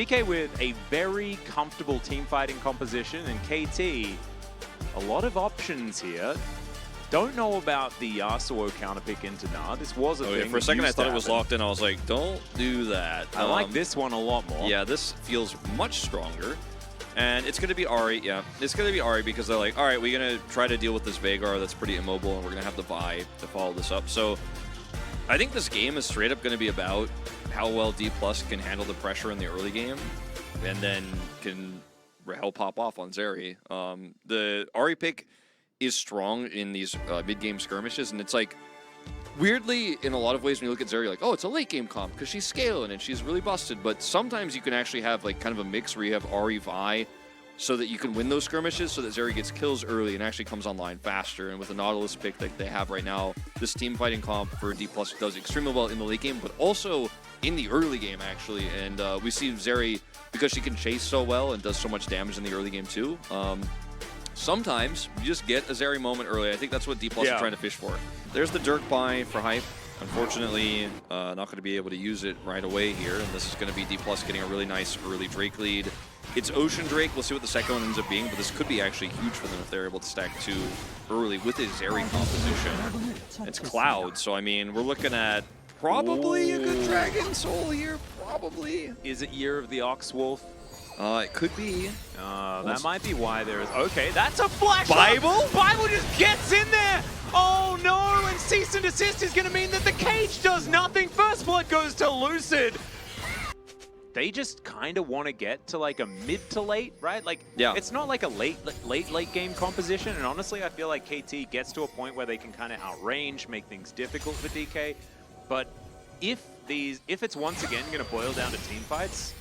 DK with a very comfortable team fighting composition, and KT, a lot of options here. Don't know about the Yasuo counterpick into Nah. This was a thing. Yeah, for a second I thought it was locked in. I was like, don't do that. I like this one a lot more. Yeah, this feels much stronger. And it's going to be Ahri, yeah. It's going to be Ahri because they're like, all right, we're going to try to deal with this Veigar that's pretty immobile, and we're going to have the Vi to follow this up. So I think this game is straight up going to be about how well D+ can handle the pressure in the early game, and then can Rahel pop off on Zeri. The Ahri pick is strong in these mid-game skirmishes, and it's like, weirdly, in a lot of ways, when you look at Zeri, like, oh, it's a late-game comp because she's scaling and she's really busted. But sometimes you can actually have like kind of a mix where you have Ahri Vi so that you can win those skirmishes, so that Zeri gets kills early and actually comes online faster. And with the Nautilus pick that they have right now, this team fighting comp for D+ does extremely well in the late game, but also in the early game, actually. And we see Zeri, because she can chase so well and does so much damage in the early game too, sometimes you just get a Zeri moment early. I think that's what D+ are trying to fish for. There's the Dirk buy for Hype. Unfortunately, not going to be able to use it right away here. And this is going to be D+ getting a really nice early Drake lead. It's Ocean Drake. We'll see what the second one ends up being, but this could be actually huge for them if they're able to stack 2 early with a Zeri composition. It's Cloud, so I mean, we're looking at probably a good Dragon Soul here. Probably. Is it Year of the Oxwolf? It could be. That might be why there is. Okay, that's a flash. Bible? Bible just gets in there. Oh no, and cease and desist is going to mean that the cage does nothing. First blood goes to Lucid. They just kind of want to get to like a mid to late, right? Like, it's not like a late game composition. And honestly, I feel like KT gets to a point where they can kind of outrange, make things difficult for DK. But if it's once again going to boil down to team fights,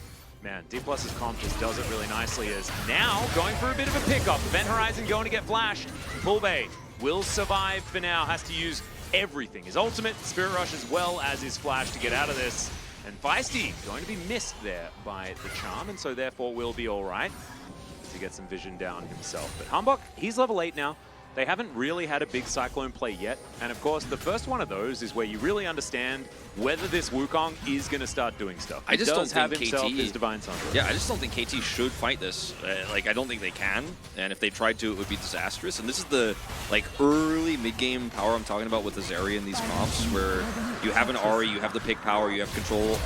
man, D+'s comp just does it really nicely. As now going for a bit of a pickup. Event Horizon going to get flashed. Pulbay will survive for now. Has to use everything. His ultimate, Spirit Rush, as well as his flash to get out of this. And Feisty going to be missed there by the charm, and so therefore will be all right to get some vision down himself. But Humbug, he's level 8 now. They haven't really had a big Cyclone play yet. And of course, the first one of those is where you really understand whether this Wukong is going to start doing stuff. I just don't have himself KT. His Divine Sunderer. Yeah, I just don't think KT should fight this. Like, I don't think they can. And if they tried to, it would be disastrous. And this is the like early mid-game power I'm talking about with the Zeri in these comps, where you have an Ahri, you have the pick power, you have control.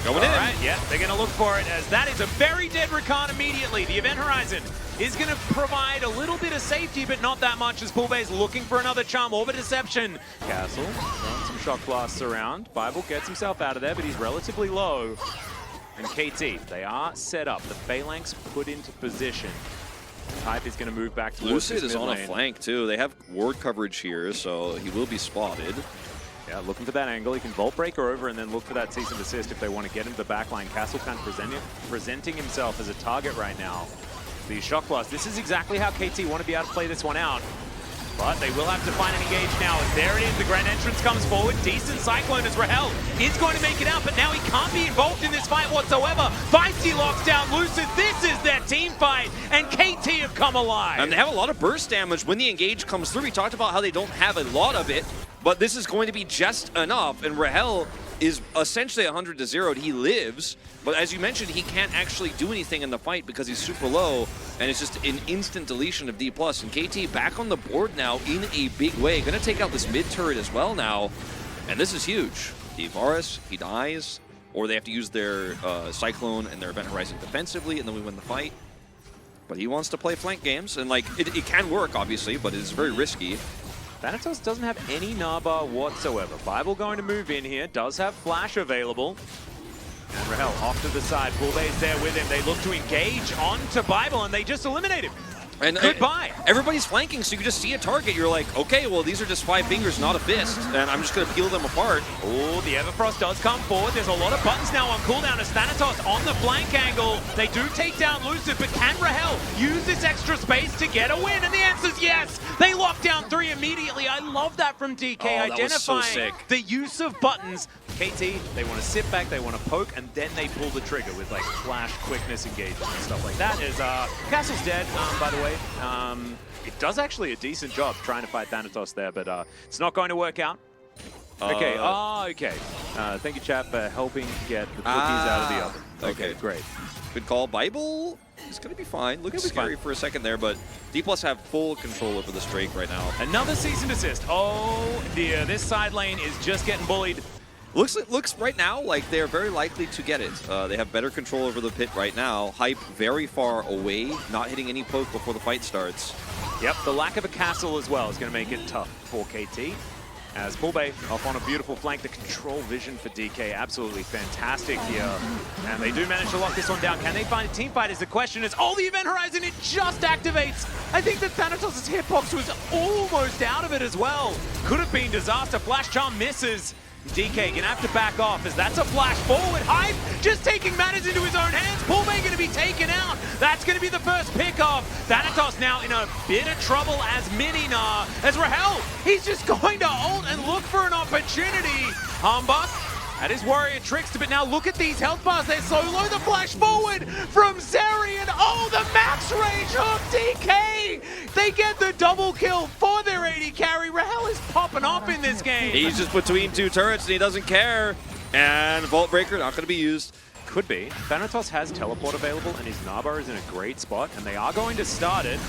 Going in. Right, yeah, they're going to look for it, as that is a very dead Rakan immediately. The Event Horizon is going to provide a little bit of safety, but not that much, as Pulbay's looking for another charm. Orbit Deception. Castle throwing some shock blasts around. Bible gets himself out of there, but he's relatively low. And KT, they are set up. The Phalanx put into position. Type is going to move back towards Lucid is on a flank, too. They have ward coverage here, so he will be spotted. Yeah, looking for that angle. He can Vault Breaker over and then look for that cease and desist if they want to get into the backline. Castle kind of presenting himself as a target right now. The Shock Blast. This is exactly how KT want to be able to play this one out. But they will have to find an engage now. As there it is, the Grand Entrance comes forward. Decent Cyclone as Rahel is going to make it out, but now he can't be involved in this fight whatsoever. Feisty locks down Lucid. This is their team fight, and KT have come alive. And they have a lot of burst damage when the engage comes through. We talked about how they don't have a lot of it, but this is going to be just enough, and Rahel is essentially 100 to 0. He lives, but as you mentioned, he can't actually do anything in the fight because he's super low, and it's just an instant deletion of D+. And KT back on the board now in a big way. Gonna take out this mid turret as well now, and this is huge. Varus, he dies, or they have to use their Cyclone and their Event Horizon defensively, and then we win the fight. But he wants to play flank games, and like it can work, obviously, but it's very risky. Thanatos doesn't have any Naba whatsoever. Bible going to move in here, does have Flash available. And Rahel off to the side. Pulbay's there with him. They look to engage onto Bible, and they just eliminate him. And goodbye. Everybody's flanking, so you just see a target. You're like, okay, well, these are just 5 fingers, not a fist, and I'm just going to peel them apart. Oh, the Everfrost does come forward. There's a lot of buttons now on cooldown as Thanatos on the flank angle. They do take down Lucid, but can Rahel use this extra space to get a win? And the answer's yes. They lock down 3 immediately. I love that from DK, identifying the use of buttons. KT, they want to sit back, they want to poke, and then they pull the trigger with like flash, quickness, engagement, and stuff like that. As Castle's dead, by the way. It does actually a decent job trying to fight Thanatos there, but it's not going to work out. Okay. Okay. Thank you, chat, for helping get the cookies out of the oven. Okay, great. Good call. Bible is going to be fine. Looks scary for a second there, but D+ have full control over this Drake right now. Another cease and desist. Oh dear, this side lane is just getting bullied. Looks right now like they're very likely to get it. They have better control over the pit right now. Hype very far away, not hitting any poke before the fight starts. Yep, the lack of a castle as well is going to make it tough for KT. As Bullbay off on a beautiful flank, the control vision for DK absolutely fantastic here. And they do manage to lock this one down. Can they find a team fight is the question. As the Event Horizon, it just activates. I think that Thanatos' hitbox was almost out of it as well. Could have been disaster. Flash Charm misses. DK gonna have to back off as that's a flash forward. Hype just taking matters into his own hands. Bullbay gonna be taken out. That's gonna be the first pickoff. Thanatos now in a bit of trouble as Mini-Na. As Rahel, he's just going to ult and look for an opportunity. Humbuck at his warrior tricks, but now look at these health bars. They're so low. The flash forward from Zerian. Oh, the max range of DK. They get the double kill for their AD carry. Rahel is popping off in this game. He's just between two turrets and he doesn't care. And Vault Breaker not going to be used. Could be. Thanatos has teleport available and his Nabar is in a great spot and they are going to start it.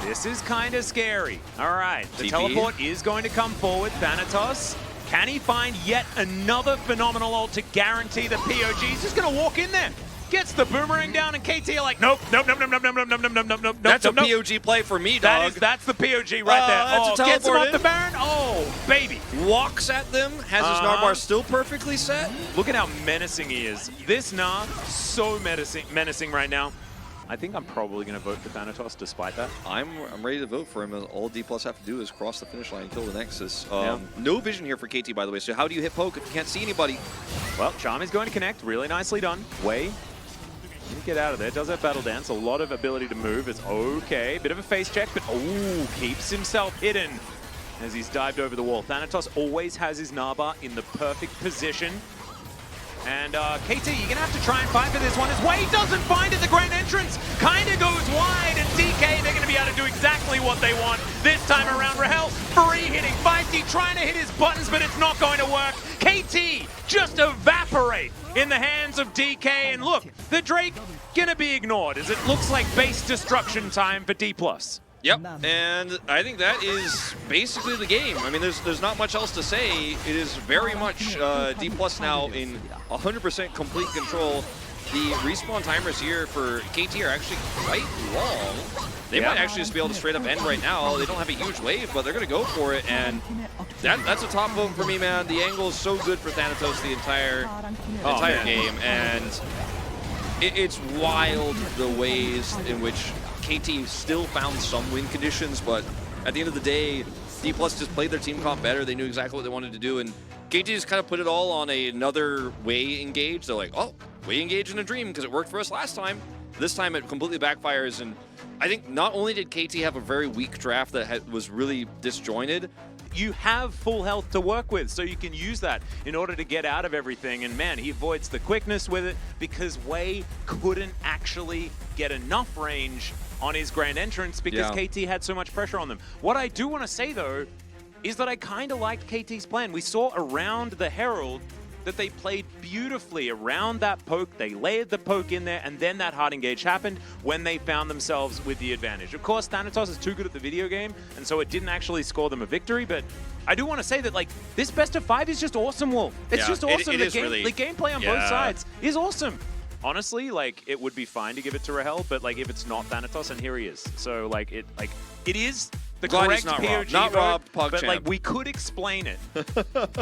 This is kind of scary. All right, the TP. teleport is going to come forward. Thanatos, can he find yet another phenomenal ult to guarantee the POG? He's just going to walk in there. Gets the boomerang down and KT are like, nope. That's a POG play for me, dog. That's the POG right there. Gets him off the Baron. Oh, baby. Walks at them, has his Narbar still perfectly set. Look at how menacing he is. This Gnar, so menacing right now. I think I'm probably going to vote for Thanatos despite that. I'm ready to vote for him. All D+ have to do is cross the finish line and kill the Nexus. No vision here for KT, by the way. So how do you hit poke if you can't see anybody? Well, Charm is going to connect. Really nicely done. Wei, get out of there. Does that battle dance. A lot of ability to move. It's okay. Bit of a face check, but keeps himself hidden as he's dived over the wall. Thanatos always has his Nabar in the perfect position. And KT, you're going to have to try and fight for this one as Wei doesn't find it. The grand entrance kind of goes wide, and DK, they're going to be able to do exactly what they want this time around. Rahel, free hitting, feisty, trying to hit his buttons, but it's not going to work. KT just evaporate in the hands of DK, and look, the Drake going to be ignored as it looks like base destruction time for D+. Yep, and I think that is basically the game. I mean, there's not much else to say. It is very much D+ now in 100% complete control. The respawn timers here for KT are actually quite long. They might actually just be able to straight up end right now. They don't have a huge wave, but they're going to go for it, and that's a top vote for me, man. The angle is so good for Thanatos the entire game, and it's wild the ways in which KT still found some win conditions, but at the end of the day, D+ just played their team comp better. They knew exactly what they wanted to do, and KT just kind of put it all on another Wei engage. They're like, oh, Wei engage in a dream because it worked for us last time. This time it completely backfires, and I think not only did KT have a very weak draft that was really disjointed, you have full health to work with, so you can use that in order to get out of everything. And man, he avoids the quickness with it because Wei couldn't actually get enough range on his grand entrance because KT had so much pressure on them. What I do want to say though is that I kind of liked KT's plan. We saw around the Herald that they played beautifully around that poke. They layered the poke in there, and then that hard engage happened when they found themselves with the advantage. Of course, Thanatos is too good at the video game, and so it didn't actually score them a victory, but I do want to say that, like, this best of 5 is just awesome, Wolf. It's just awesome. The gameplay on both sides is awesome. Honestly, like, it would be fine to give it to Rahel, but, like, if it's not Thanatos, and here he is. So, like, it is the correct POG not robbed, but like we could explain it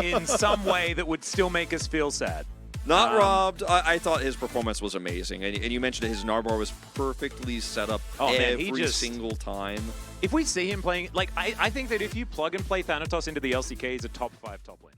in some way that would still make us feel sad. Not robbed. I thought his performance was amazing, and you mentioned his Narbar was perfectly set up every single time. If we see him playing, like I think that if you plug and play Thanatos into the LCK, he's a top 5 top laner.